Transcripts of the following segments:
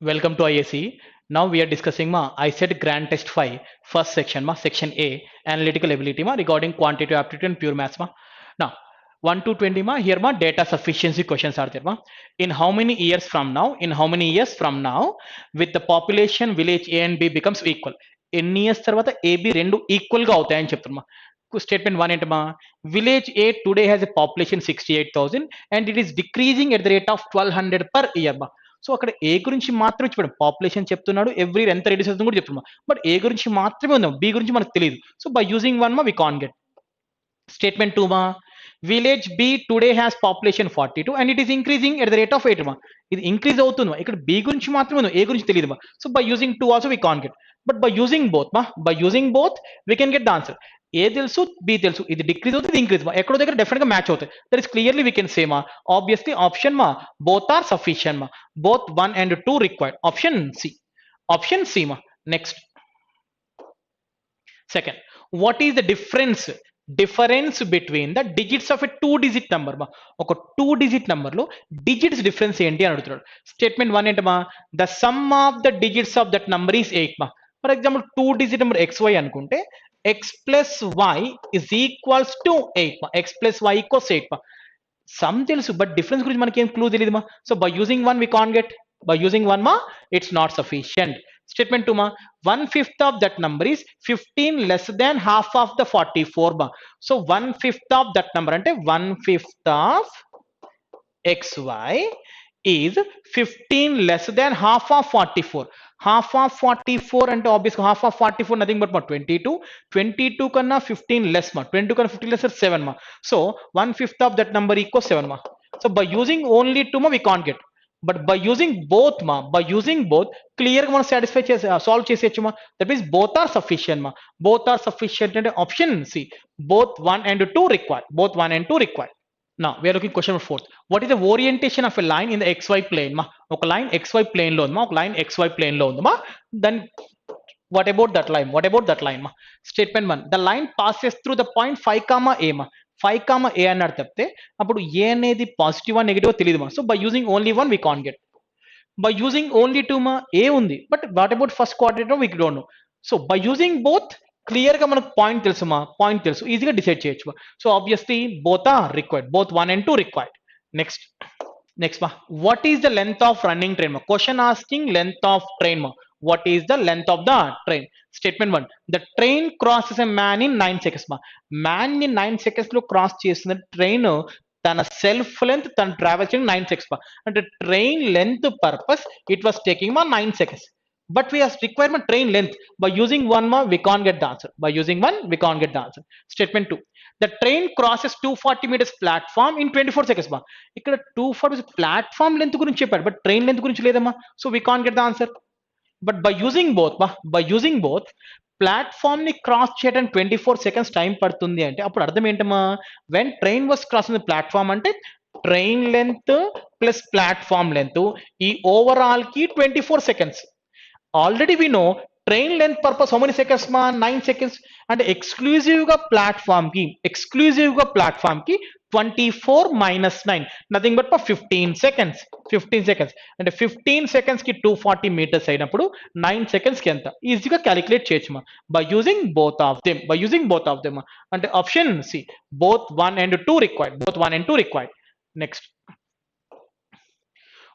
Welcome to IAC. Now we are discussing I said Grand Test 5 first section section A analytical ability regarding quantitative aptitude and pure maths Now 1 to 20 here data sufficiency questions are there In how many years from now? In how many years from now with the population village A and B becomes equal? ఎన్ని years తర్వాత AB రెండు equal గా అవుతాయని చెప్తున్నా statement 1 ఏంటమ్మా village A today has a population 68,000 and it is decreasing at the rate of 1200 per year so అక్కడ ఏ గురించి మాత్రమే చెప్పాడు పాపులేషన్ చెప్తున్నాడు ఎవ్రీ ఎంత రెడ్యూస్ అవుతుంది కూడా చెప్తున్నా బట్ ఏ గురించి మాత్రమే ఉందాం బి గురించి మనకు తెలియదు so by using one we can get statement 2 village B today has population 42 and it is increasing at the rate of 8 ఇది ఇంక్రీజ్ అవుతుంది ఇక్కడ బి గురించి మాత్రమే ఉంది ఏ గురించి తెలియదు so by using 2 also we can get but by using both by using both we can get the answer A తెలుసు B తెలుసు ఇది డిక్రీజ్ అవుతుంది ఇంక్రీజ్ ఎక్కడో దగ్గర డెఫినెట్ గా మ్యాచ్ అవుతాయి that is clearly we can say obviously option both are sufficient both 1 and 2 required option C next second what is the difference between the digits of a two digit number ఒక two digit number లో digits difference ఏంటి అని అడుగుతున్నాడు statement 1 ఏంటమ్మా the sum of the digits of that number is 8 for example two digit number xy అనుకుంటే x plus y is equals to 8 x plus y equals 8 sum తెలుసు but difference గురించి మనకి ఏం clue తెలియదు so by using one we can get by using one it's not sufficient statement 2 1/5 of that number is 15 less than half of the 44 so 1/5 of that number అంటే 1/5 of xy is 15 less than half of 44 half of 44 and obviously half of 44 nothing but 22 kanna 15 less 22 kanna 15 less is 7 so 1/5 of that number equals 7 so by using only 2 we can't get but by using both clear ga మనం satisfy solve చేసేయచ్చు that means both are sufficient and option C both 1 and 2 required both 1 and 2 required. Now we are looking question number 4. What is the orientation of a line in the xy plane? ఒక line xy plane లో ఉంది ఒక line xy plane లో ఉంది then what about that line? Statement 1. The line passes through the point 5 comma a 5 comma a అన్నాడు చెప్తే అప్పుడు a అనేది పాజిటివ్ ఆ నెగటివ్ తెలియదు so by using only one we can get by using only two a ఉంది but what about first quadrilateral we don't know so by using both clear గా మనకు point తెలుసు ఈజీగా డిసైడ్ చేయొచ్చు so obviously both are required both 1 and 2 required next what is the length of running train question asking length of train what is the length of the train statement 1 the train crosses a man in 9 seconds man in 9 seconds లో cross చేసిన train తన self length తను travel చేయడం 9 seconds అంటే train length purpose it was taking 9 seconds but we have requirement train length by using one we can't get the answer statement 2 the train crosses 240 meters platform in 24 seconds ఇక్కడ 240 platform length గురించి చెప్పాడు but train length గురించి లేదమ్మా so we can't get the answer but by using both platform ని cross చేయడానికి 24 seconds time పడుతుంది అంటే అప్పుడు అర్థం ఏంటమ్మా when train was crossing the platform అంటే train length plus platform length ఈ ఓవరాల్ కి 24 seconds already we know train length purpose how many seconds 9 seconds and exclusive ga platform ki 24 minus 9 nothing but 15 seconds and 15 seconds ki 240 meters అయినప్పుడు 9 seconds ki enta easy ga calculate cheyochu by using both of them and option C both 1 and 2 required next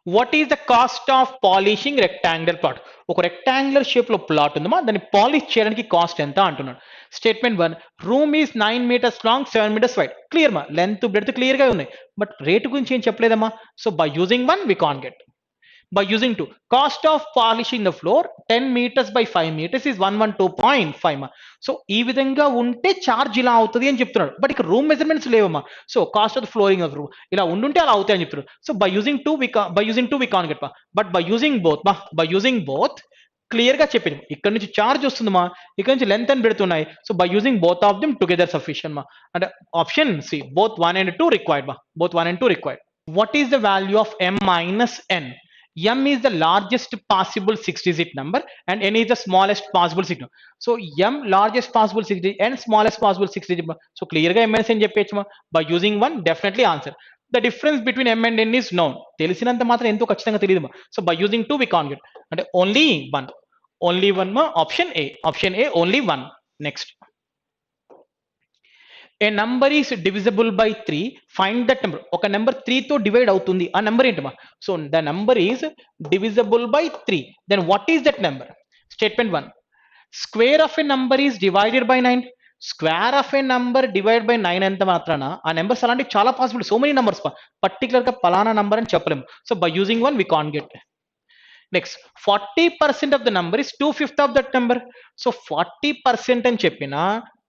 what is the cost of polishing rectangular plot ఒక rectangular shape లో plot ఉందమ్మా దాన్ని polish చేయడానికి cost ఎంత అంటున్నాడు statement 1 room is 9 meters long 7 meters wide clear length breadth clear గా ఉన్నాయి but rate గురించి ఏం చెప్పలేదమ్మా so by using one we can get by using 2 cost of polishing the floor 10 meters by 5 meters is 112.5 so ఈ విధంగా ఉంటే charge ఇలా అవుతుంది అని చెప్తున్నాడు బట్ ఇక్కడ రూమ్ మెజర్మెంట్స్ లేవమ్మా so cost of the flooring of room ఇలా ఉండుంటే అలా అవుతాయి అని చెప్తున్నాడు so by using 2 we can get but by using both clear గా చెప్పింది ఇక్కడ నుంచి చార్జ్ వస్తుందమ్మా ఇక్కడ నుంచి లెంత్ అని పెడుతున్నాయి so by using both of them together sufficient అంటే option C both 1 and 2 required what is the value of m minus n m is the largest possible 6-digit number and n is the smallest possible 6 digit. So m largest possible 6 digit n smallest possible 6 digit. So clear ga m n అని చెప్పొచ్చు by using one definitely answer the difference between m and n is known. తెలిసినంత మాత్రం ఎంతో ఖచ్చితంగా తెలియదు మా. So by using 2 we can't get, అంటే only one ma, option A only one. Next, a number is divisible by 3, find that number. ఒక number 3 తో divide అవుతుంది, ఆ నెంబర్ ఏంటమ్మా? So the number is divisible by 3, then what is that number? Statement 1, square of a number is divided by 9. Square of A number divide by 9 ఎంత మాత్రాన ఆ numbers అలాంటి చాలా possible, so many numbers particular గా పలానా number అని చెప్పలేము. So by using 1 we can't get. Next 40% of the number is 2/5 of that number. So 40% అని చెప్పిన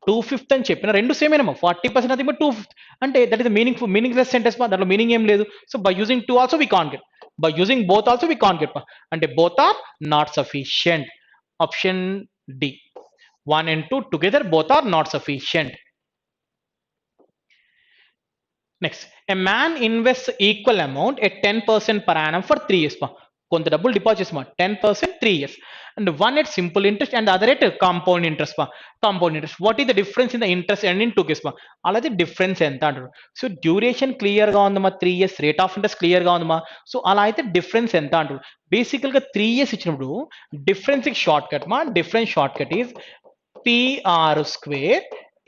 2/5 అని చెప్పిన రెండు సేమ్ ఏమో. 40% అది 2/5 అంటే దట్ ఇస్ మీనింగ్లెస్ సెంటెన్స్, దాంట్లో మీనింగ్ ఏం లేదు. So by using 2 also we can't get, by using both also we can't get, అంటే both are not sufficient. Option D, 1 and 2 together both are not sufficient. Next, a man invests equal amount at 10% per annum for 3 years. కొంత డబ్బులు deposit చేస్తామా 10% 3 years, and one at simple interest and the other at compound interest. Compound interest, what is the difference in the interest and in 2 cases? అలాగే difference ఎంత అంటారు. So duration clear గా ఉందమ్మా, 3 years rate of interest clear గా ఉందమ్మా. So అలా అయితే difference ఎంత అంటారు. బేసికల్ గా 3 years ఇచ్చినప్పుడు డిఫరెన్స్ షార్ట్ కట్ మా, difference short cut is PR square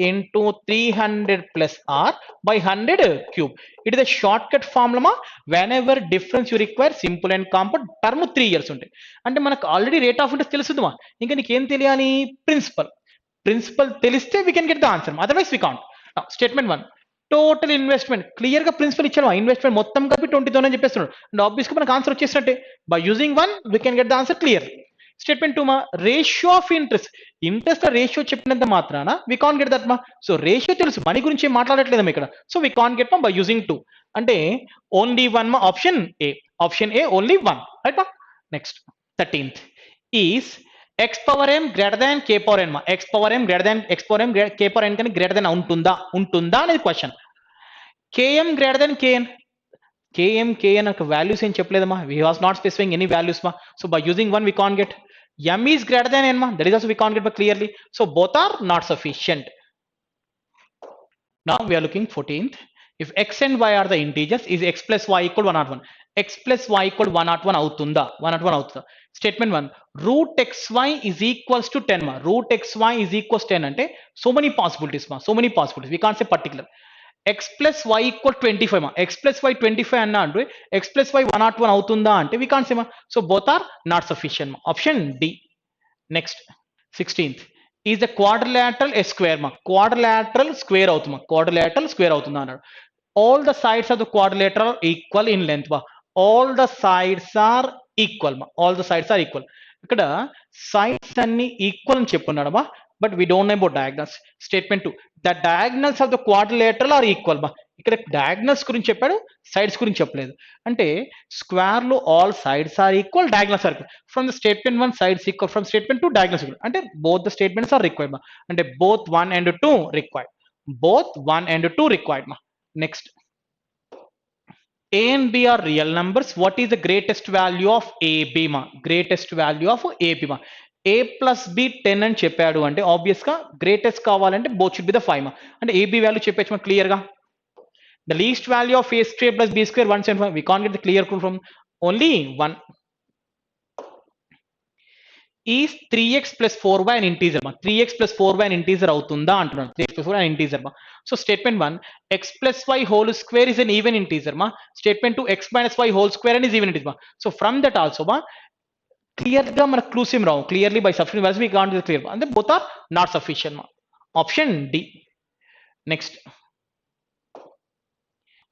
into 300 plus R by 100 cube. It is a shortcut formula whenever difference you require simple and compound term 3 years ఉంటాయి. అంటే మనకు ఆల్రెడీ రేట్ ఆఫ్ ఇంట్రెస్ట్ తెలుస్తుందమ్మా, ఇంకా నీకేం తెలియాలి? Principal తెలిస్తే we can get the answer, otherwise we can't. Now, statement 1, total investment clear గా principal ఇచ్చాడు, investment మొత్తం కలిపి 20,000 అని చెప్పేస్తున్నాడు, అండ్ ఆబ్వియస్ గా మనకు ఆన్సర్ వచ్చేసినట్టే. By using 1 we can get the answer clear. Statement 2 మా, ratio of interest, interest ratio చెప్పినంత మాత్రాన వి కాంట్ గెట్ దట్ మా. సో రేషియో తెలుసు, మనీ గురించి ఏం మాట్లాడట్లేదు ఇక్కడ. సో వి కాంట్ గెట్ మా బై యూజింగ్ 2, అంటే ఓన్లీ 1 మా, ఆప్షన్ ఏ ఓన్లీ 1, రైట్ మా. Next 13th is x power m greater than k power n మా. x power m greater than k power n కన్నా గ్రేటర్ దాన్ ఉంటుందా అనేది question. km greater than kn, kn ఒక values ఏం చెప్పలేదమ్మా, we was not specifying any values మా. So by using 1 we can't get. m is greater than n ma, that is also we can't get but clearly, so both are not sufficient. Now we are looking 14th, if x and y are the integers, is x plus y equal 101. x plus y equal 101 అవుతుందా? 101 అవుతుందా? Statement 1, root xy is equals to 10 ma, root xy is equals 10 అంటే so many possibilities ma, so many possibilities, we can't say particular. x plus y equal 25 ma, x plus y 25 అన్నా అంటే x plus y 101 అవుతుందా అంటే we can't say ma, so both are not sufficient ma, option D. Next 16th, is the quadrilateral a square ma, quadrilateral square అవుతుందా, quadrilateral square అవుతుందా అన్నాడు. all the sides of the quadrilateral are equal in length ma, all the sides are equal ma, all the sides are equal. ఇక్కడ sides అన్ని equal అని చెప్పున్నాడు మా, but we don't know about diagonals. Statement 2, the diagonals of the quadrilateral are equal మా. ఇక్కడ diagonals గురించి చెప్పాడు, sides గురించి చెప్పలేదు. అంటే స్క్వేర్ లో all sides are equal, diagonals are equal. From the statement 1 sides equal, from statement 2 diagonals equal, అంటే both the statements are required మా, అంటే both 1 and 2 required, both 1 and 2 required మా. Next, a and b are real numbers, what is the greatest value of ab ma, greatest value of ab ma. a plus b 10 అని చెప్పాడు అంటే obvious గా greatest కావాలంటే both should be the 5 మా, అంటే ab value చెప్పేచ్చు clear గా. the least value of a square plus b square 175, we can't get the clear proof from only 1. is 3x plus 4y an integer ma, 3x plus 4y an integer అవుతుందా అంటున్నాను, 3x plus 4y an integer ma. so statement 1, x plus y whole square is an even integer ma. statement 2, x minus y whole square and is even integer ma. so from that also ma, clear గా మనకు clues ఏం రావు, clearly by substituting values we can't get clear, and both are not sufficient ma, option D. next,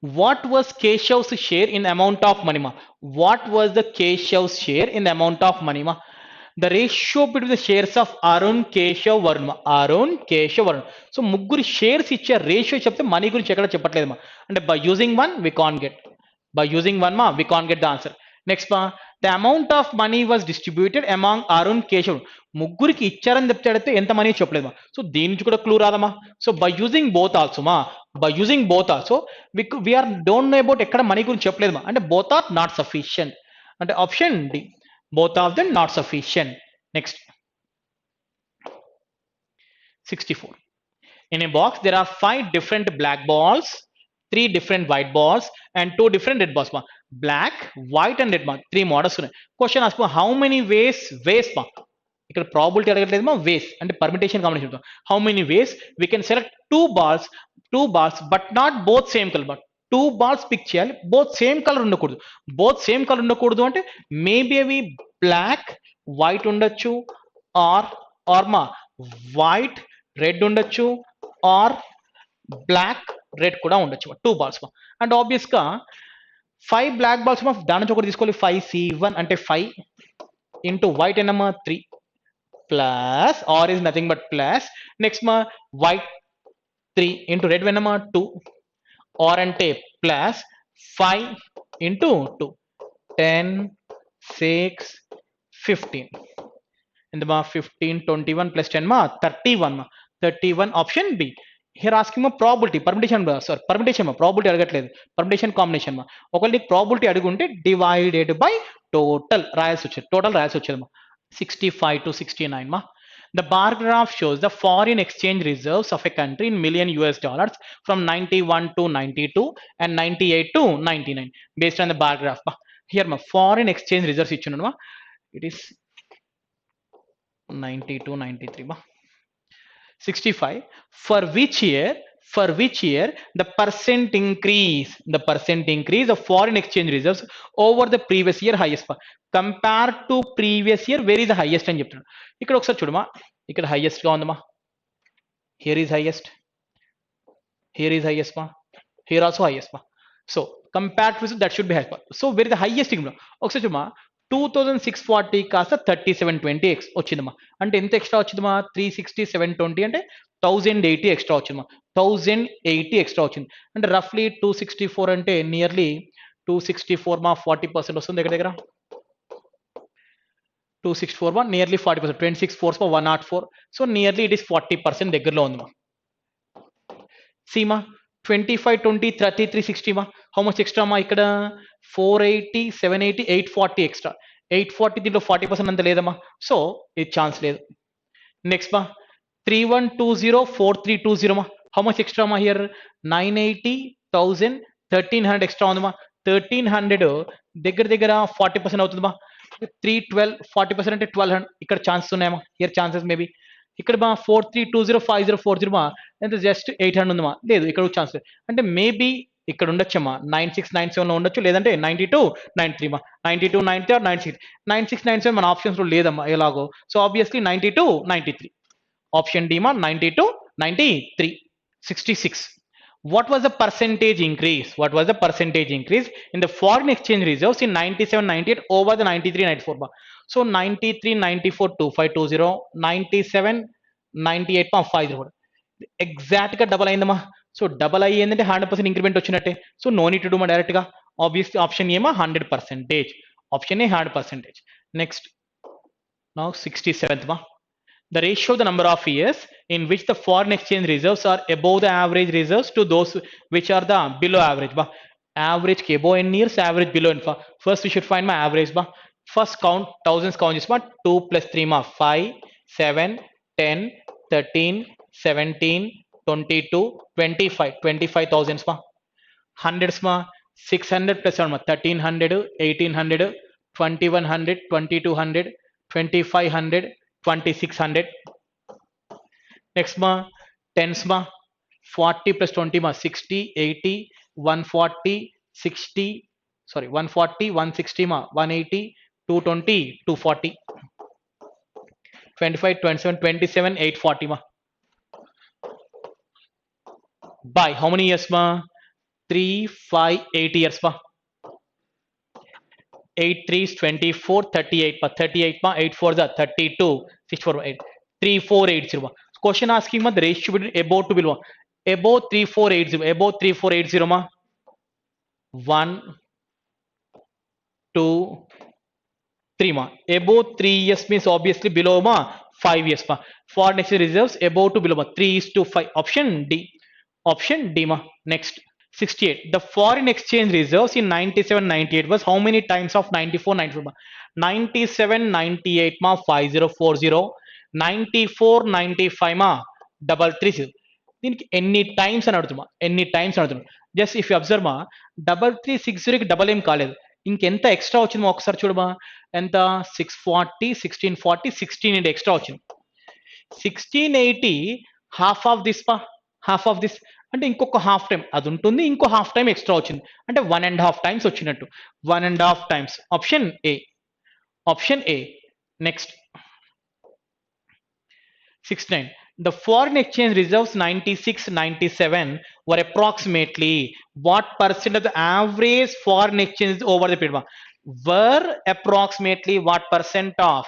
what was Keshav's share in the amount of money ma, what was the Keshav's share in the amount of money ma. the ratio between the shares of Arun, Keshav, Varun ma, Arun, Keshav, Varun. so ముగ్గురు shares ఇచ్చే ratio చెప్తే money గురించి ఎక్కడ చెప్పట్లేదు మా, అంటే by using 1 we can't get, by using 1 ma we can't get the answer. next ma, the amount of money was distributed among Arun, Keshav, ముగ్గురికి ఇచ్చారని చెప్తే ఎంత మనీ చెప్పలేదు మా. సో దీని నుంచి కూడా క్లూ రాదమ్మా. So by using both also మా, by using both also we are don't know about ఎక్కడ మనీ గురించి చెప్పలేదు మా, అంటే both are not sufficient, అంటే option D, both of them not sufficient. next 64, in a box there are 5 different black balls, 3 different white balls and 2 different red balls ma. Black, white and red ma, 3 models ఉన్నాయి. Question ask how many ways ma. ఇక్కడ probability అడగట్లేదు మా ways అంటే permutation combination. How many ways we can select two balls but not both same colour. But 2 balls pick చేయాలి, both same colour ఉండకూడదు. Both same colour ఉండకూడదు అంటే maybe అవి black white ఉండొచ్చు, ఆర్ మా వైట్ రెడ్ ఉండొచ్చు, or black red కూడా ఉండొచ్చు. 2 బాల్స్ అండ్ ఆబ్వియస్ గా 5 బ్లాక్ బాల్స్ దాని నుంచి ఒకటి తీసుకోవాలి. 5C1 అంటే 5 into white ఎన్నమ్మా 3 plus or is nothing but plus. Next ma white 3 into red venama 2 or ante plus 5 into 2 10 6 15 in the ma 15 21 plus 10 ma 31 ma 31 option B. Here asking ma probability permutation sorry permutation ma probability అడగట్లేదు, permutation combination ma. ఒకవేళ నీకు probability అడుగుంటే divided by total రాయాల్సి వచ్చేది, total రాయాల్సి వచ్చేది మా 65 to 69 ma. The bar graph shows the foreign exchange reserves of a country in million US dollars from 91 to 92 and 98 to 99 based on the bar graph ma. Here ma foreign exchange reserves ichunadu ma, it is 92 93 ma 65 for which year the percent increase of foreign exchange reserves over the previous year highest compared to previous year where is the highest అని చెప్తున్నాడు. ఇక్కడ ఒకసారి చూడమా, ఇక్కడ highest గా ఉందమ్మా, here is highest ma, here also highest ma. So compared to that should be highest. So where is the highest ఒకసారి చూడమా 2640 కాస్త 3720 వచ్చిందమ్మా. అంటే ఎంత ఎక్స్ట్రా వచ్చిందమ్మా 360 720 అంటే 1080 ఎక్స్ట్రా వచ్చిందమ్మా. 1080 ఎక్స్ట్రా వచ్చింది అంటే రఫ్లీ 264 అంటే నియర్లీ 264 మా 40% వస్తుంది దగ్గర దగ్గర 264 మా నియర్లీ 40%, 26 4 మా 104. సో నియర్లీ ఇట్ ఈస్ 40% దగ్గరలో ఉందమ్మా. సీమా 25 20 30 360 మా హౌ మచ్ ఎక్స్ట్రా మా ఇక్కడ 480 780 840 ఎక్స్ట్రా 840 దీంట్లో 40% అంత లేదమ్మా. సో ఇది ఛాన్స్ లేదు. నెక్స్ట్ మా 3120 4320 మా హౌ మచ్ ఎక్స్ట్రా మా హియర్ 980 1000 1300 ఎక్స్ట్రా ఉందమ్మా. 1300 దగ్గర దగ్గర 40% అవుతుందమ్మా. 312 40% అంటే 1200 ఇక్కడ ఛాన్సెస్ ఉన్నాయమ్మా. హియర్ ఛాన్సెస్ మేబీ ఇక్కడ మా 4320 5040 మా ఎంత జస్ట్ 800 ఉందమ్మా. లేదు ఇక్కడ ఛాన్స్ లేదు అంటే మేబీ ఇక్కడ ఉండొచ్చమ్మా 9697 లో ఉండొచ్చు, లేదంటే 92 93 మా 92 93 ఆర్ 96 96 97 మన ఆప్షన్స్ లో లేదమ్మా ఎలాగో. సో ఆబ్వియస్లీ 92 93 ఆప్షన్ డి మా 92 93 66. What was the percentage increase? What was the percentage increase in the foreign exchange reserves in 97 98 over the 93 94 ma? So 93 94 2520 97 98 ma 50 exact గా డబల్ అయిందమ్మా. సో డబల్ అయ్యిందంటే 100% increment వచ్చినట్టే. So no need to do మా direct గా obviously option ఏమా 100%, option A 100%. Next now 67th మా the ratio of the number of years in which the foreign exchange reserves are above the average reserves to those which are the below average ba. Average ke above n years, average below n. First we should find my average ba. First count thousands count is 2 plus 3 ma 5 7 10 13 17 22 25 25,000 ma. Hundreds ma 600 plus 7 ma 1300 1800 2100 2200 2500 2600. Next ma tens ma 40 plus 20 ma 60 80 140 60 sorry 140 160 ma 180 220 240 25 27 27 840 ma. By how many years ma 3 5 8 years ma 8 3 is 24 38 ma 38 ma 8 4 is 32 6 4 8 3480 ma. Question asking ma the ratio between above to below. Above 3480 above 3480 ma 1 2 3 ma. Above 3 years means obviously below ma 5 years ma. Foreign exchange reserves above to below ma 3 is to 5. Option D. Option D ma. Next 68. The foreign exchange reserves in 97 98 was how many times of 94 94 ma? 97 98 ma 5040 94 95 ma 333. దీనికి ఎన్ని times అని అడుగుతున్నా, ఎన్ని times అడుగుతున్నా. Just if you observe మా 3360కి double ఏం కాలేదు, ఇంకెంత ఎక్స్ట్రా వచ్చింది ఒకసారి చూడమా, ఎంత 640 1640 16 ఎక్స్ట్రా వచ్చింది. 1680 హాఫ్ ఆఫ్ దిస్ పా, హాఫ్ ఆఫ్ దిస్ అంటే ఇంకొక హాఫ్ టైం అది ఉంటుంది, ఇంకో హాఫ్ టైం ఎక్స్ట్రా వచ్చింది అంటే 1.5 టైమ్స్ వచ్చినట్టు, 1.5 times. Option A, option A. Next 69. The foreign exchange reserves 96 97 were approximately what percent of the average foreign exchange over the period? Were approximately what percent of?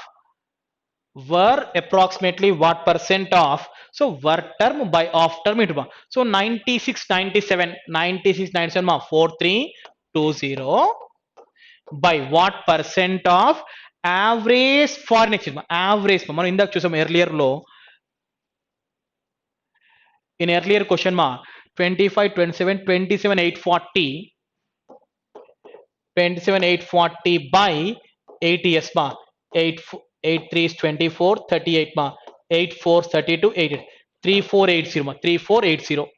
Were approximately what percent of? So were term by of term it. So 96 97 96 97 4320 by what percent of average foreign exchange? Average మనం ఇందాక చూసాం earlier లో, in earlier question ma 25 27 27 840 27 840 by 80 yes ma 8 8 3 is 24 38 ma 8 4 32 8 3480 ma 3480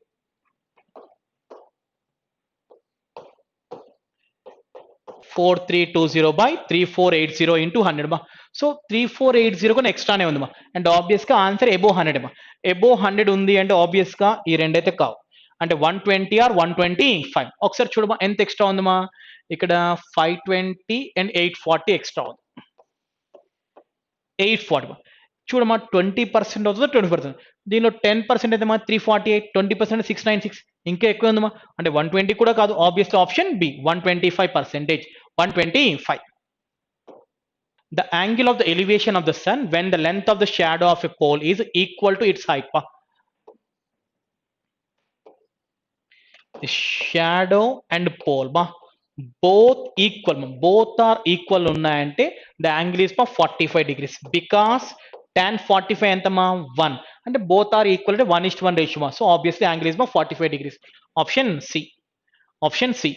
4320 by 3480 into 100 ma. So 3480 కు ఎక్స్ట్రానే ఉంది మా, and obvious గా answer above 100 మా. Above 100 ఉంది అంటే ఆబ్వియస్ గా ఈ రెండైతే కావు, అంటే 120 ఆర్ 125. ఒకసారి చూడమా ఎంత ఎక్స్ట్రా ఉందమ్మా, ఇక్కడ 520 అండ్ 840 ఎక్స్ట్రా ఉంది, 840 మా. చూడమా 20% అవుతుందో 20%, దీనిలో 10% అయితే మా 348, 20% 696, ఇంకా ఎక్కువ ఉందమ్మా అంటే 120 కూడా కాదు, obviously option B 125%, 125. The angle of the elevation of the sun when the length of the shadow of a pole is equal to its height. The shadow and pole both equal, both are equal unnayante the angle is 45 degrees, because tan 45 enta 1 and both are equal to 1:1 ratio. So obviously angle is 45 degrees. Option C, option C.